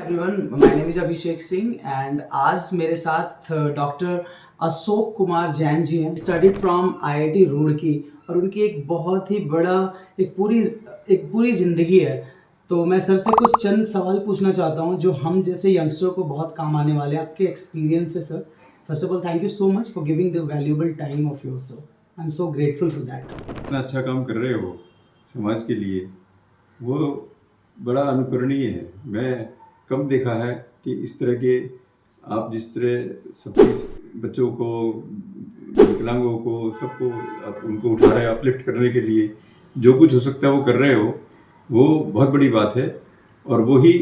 Everyone, my name is Abhishek Singh and आज मेरे साथ डॉक्टर अशोक कुमार जैन जी हैं। स्टडीड फ्रॉम आईआईटी रुड़की और उनकी एक बहुत ही बड़ा एक पूरी ज़िंदगी है। तो मैं सर से कुछ चंद सवाल पूछना चाहता हूँ जो हम जैसे यंगस्टर को बहुत काम आने वाले हैं। आपके एक्सपीरियंस से sir, first of all thank you so much for giving the valuable time of your sir. I am so grateful for that. इतना अच्छा काम कर रहे हो समाज के लिए, वो बड़ा अनुकरणीय है। मैं कम देखा है कि इस तरह के आप जिस तरह सबके बच्चों को, विकलांगों को, सबको आप उनको उठा रहे हैं, अपलिफ्ट करने के लिए जो कुछ हो सकता है वो कर रहे हो, वो बहुत बड़ी बात है। और वो ही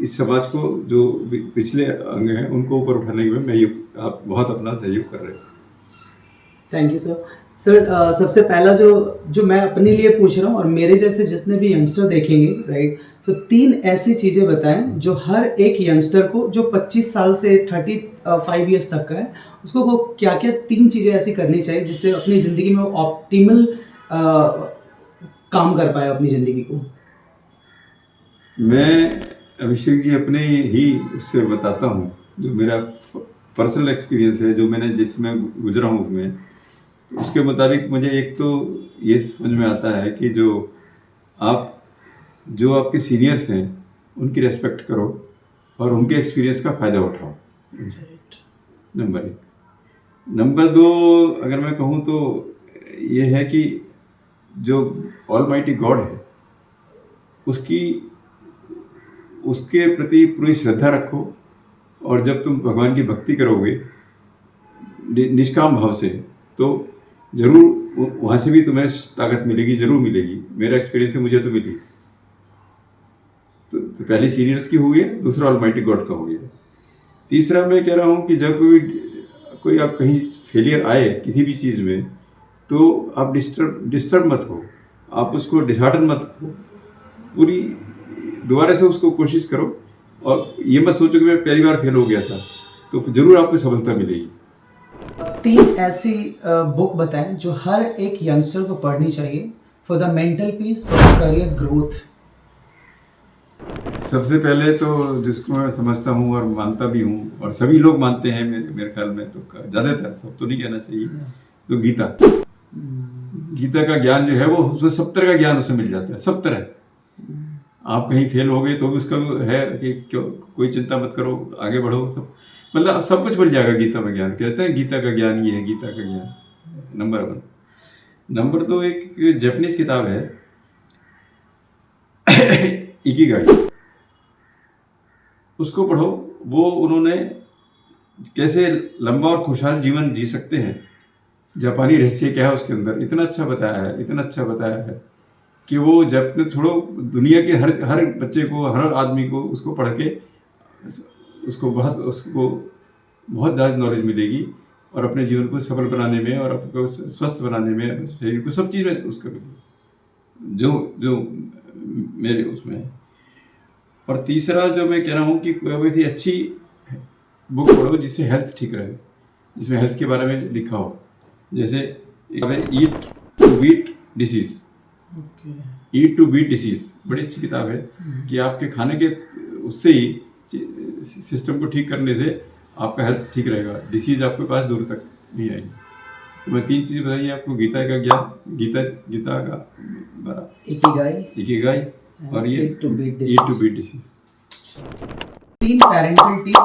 इस समाज को जो पिछले अंग हैं उनको ऊपर उठाने में आप बहुत अपना सहयोग कर रहे हो। Thank you sir. सर सबसे पहला जो मैं अपने लिए पूछ रहा हूँ और मेरे जैसे जितने भी यंगस्टर देखेंगे, राइट, तो 3 ऐसी चीज़ें बताएं जो हर एक यंगस्टर को जो 25 साल से 35 ईयर्स तक का है, उसको वो क्या क्या 3 चीज़ें ऐसी करनी चाहिए जिससे अपनी ज़िंदगी में वो ऑप्टिमल काम कर पाए अपनी ज़िंदगी को। मैं अभिषेक जी अपने ही उससे बताता हूँ, जो मेरा पर्सनल एक्सपीरियंस है, जो मैंने जिसमें गुजरा हूँ उसमें, उसके मुताबिक मुझे एक तो ये समझ में आता है कि जो आपके सीनियर्स हैं उनकी रेस्पेक्ट करो और उनके एक्सपीरियंस का फ़ायदा उठाओ। नंबर 1। नंबर 2 अगर मैं कहूँ तो ये है कि जो ऑलमाइटी गॉड है उसके प्रति पूरी श्रद्धा रखो। और जब तुम भगवान की भक्ति करोगे निष्काम भाव से, तो ज़रूर वहाँ से भी तुम्हें ताकत मिलेगी, ज़रूर मिलेगी। मेरा एक्सपीरियंस है, मुझे तो मिली। तो पहले सीनियर्स की हो गई, दूसरा ऑलमाइटी गॉड का हो गया। तीसरा मैं कह रहा हूँ कि जब कोई आप कहीं फेलियर आए किसी भी चीज़ में, तो आप डिस्टर्ब मत हो, आप उसको डिसहार्टन मत हो, पूरी दोबारा से उसको कोशिश करो। और ये मत सोचो कि मैं पहली बार फेल हो गया था, तो ज़रूर आपको सफलता मिलेगी। 3 ऐसी बुक बताएं जो हर एक यंगस्टर को पढ़नी चाहिए for the mental peace, for the career growth. सबसे पहले तो जिसको मैं समझता हूँ और मानता भी हूँ, और सभी लोग मानते हैं मेरे ख्याल में, तो ज़्यादातर, सब तो नहीं कहना चाहिए, तो गीता का ज्ञान जो है वो उसमें सब तरह का ज्ञान उसमें मिल जाता है। सब तरह, आप कहीं फेल हो गए तो भी उसका है कि क्यों, कोई चिंता मत करो, आगे बढ़ो। मतलब सब कुछ मिल जाएगा गीता में ज्ञान। कहते हैं गीता का ज्ञान ये है, गीता का ज्ञान। नंबर 1। नंबर 2 एक जापानीज किताब है इकिगाई, उसको पढ़ो। वो उन्होंने कैसे लंबा और खुशहाल जीवन जी सकते हैं, जापानी रहस्य क्या है उसके अंदर, इतना अच्छा बताया है कि वो जब छोड़ो, दुनिया के हर बच्चे को, हर आदमी को उसको पढ़ के उसको बहुत ज़्यादा नॉलेज मिलेगी और अपने जीवन को सफल बनाने में और आपको स्वस्थ बनाने में, शरीर को, सब चीज़ में उसका जो मेरे उसमें है। और तीसरा जो मैं कह रहा हूँ कि कोई ऐसी अच्छी बुक पढ़ो जिससे हेल्थ ठीक रहे, जिसमें हेल्थ के बारे में लिखा हो। जैसे eat to beat disease, eat to beat disease बड़ी अच्छी किताब है कि आपके खाने के उससे ही सिस्टम को ठीक करने से आपका हेल्थ ठीक रहेगा, डिसीज़ आपके पास दूर तक नहीं आएगी। तो मैं 3 चीज़ बताइए आपको, गीता का ज्ञान, गीता का इकिगाई और ये eat to beat disease. 3 parental tip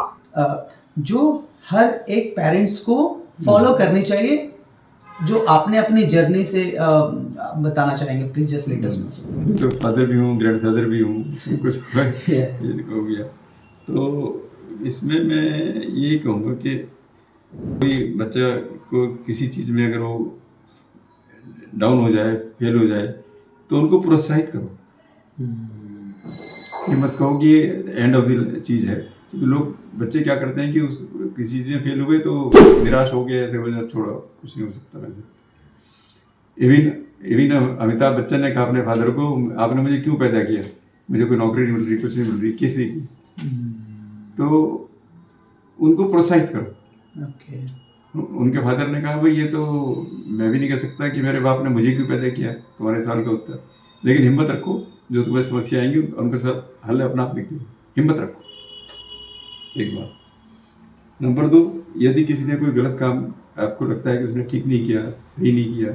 जो हर एक पेरेंट्स को फॉलो करनी चाहिए, जो आपने अपनी जर्नी से बताना चाहेंगे, please just let us know. तो फादर भी हूँ, ग्रैंड फादर भी हूँ, कुछ हो गया। तो इसमें मैं यही कहूँगा कि कोई बच्चा को किसी चीज़ में अगर वो डाउन हो जाए, फेल हो जाए, तो उनको प्रोत्साहित करो। ये मत कहो कि एंड ऑफ द चीज़ है। तो लोग, बच्चे क्या करते हैं कि किसी चीज़ में फेल हुए तो निराश हो गए, ऐसे वजह छोड़ो, कुछ नहीं हो सकता। वैसे इवन अमिताभ बच्चन ने कहा अपने फादर को, आपने मुझे क्यों पैदा किया, मुझे कोई नौकरी नहीं मिल रही, कुछ नहीं मिल रही, किस लिए की? तो उनको प्रोत्साहित करो। उनके फादर ने कहा, भाई ये तो मैं भी नहीं कह सकता कि मेरे बाप ने मुझे क्यों पैदा किया, तुम्हारे सवाल का उत्तर, लेकिन हिम्मत रखो, जो तुम्हें समस्या आएंगी उनके साथ हल अपना आप निकलो, हिम्मत रखो। एक बात। नंबर 2, यदि किसी ने कोई गलत काम आपको लगता है कि उसने ठीक नहीं किया, सही नहीं किया,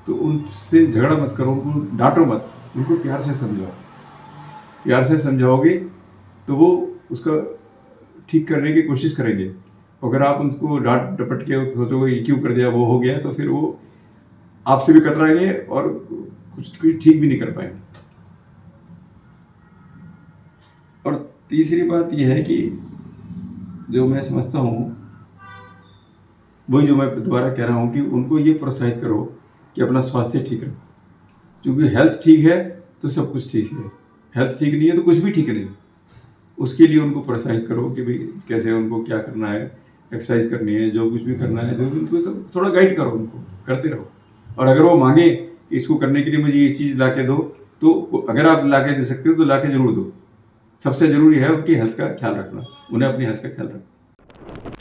तो उनसे झगड़ा मत करो, उनको डांटो मत, उनको प्यार से समझाओ। प्यार से समझाओगे तो वो उसका ठीक करने की कोशिश करेंगे। अगर आप उनको डांट डपट के सोचोगे ये क्यों कर दिया, वो हो गया, तो फिर वो आपसे भी कतराएंगे और कुछ ठीक भी नहीं कर पाएंगे। और तीसरी बात यह है कि जो मैं समझता हूँ, वही जो मैं दोबारा कह रहा हूँ कि उनको ये प्रोत्साहित करो कि अपना स्वास्थ्य ठीक रखो, क्योंकि हेल्थ ठीक है तो सब कुछ ठीक है, हेल्थ ठीक नहीं है तो कुछ भी ठीक नहीं। उसके लिए उनको प्रोत्साहित करो कि भाई कैसे उनको क्या करना है, एक्सरसाइज करनी है, जो कुछ भी करना है, जो भी उनको तो थोड़ा गाइड करो, उनको करते रहो। और अगर वो मांगे कि इसको करने के लिए मुझे ये चीज़ ला के दो, तो अगर आप ला के दे सकते हो तो ला के ज़रूर दो। सबसे ज़रूरी है उनकी हेल्थ का ख्याल रखना, उन्हें अपनी हेल्थ का ख्याल रखना।